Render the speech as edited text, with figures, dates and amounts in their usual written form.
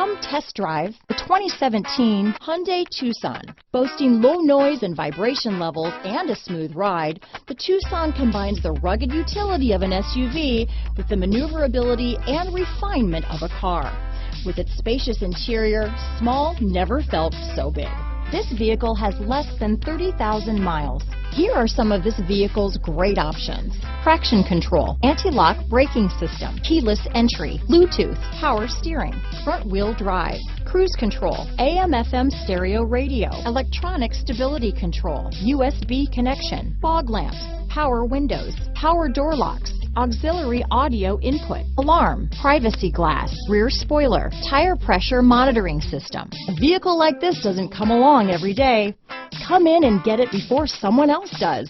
Come test drive the 2017 Hyundai Tucson. Boasting low noise and vibration levels and a smooth ride, the Tucson combines the rugged utility of an SUV with the maneuverability and refinement of a car. With its spacious interior, small never felt so big. This vehicle has less than 30,000 miles. Here are some of this vehicle's great options: traction control, anti-lock braking system, keyless entry, Bluetooth, power steering, front wheel drive, cruise control, AM/FM stereo radio, electronic stability control, USB connection, fog lamps, power windows, power door locks, auxiliary audio input, alarm, privacy glass, rear spoiler, tire pressure monitoring system. A vehicle like this doesn't come along every day. Come in and get it before someone else does.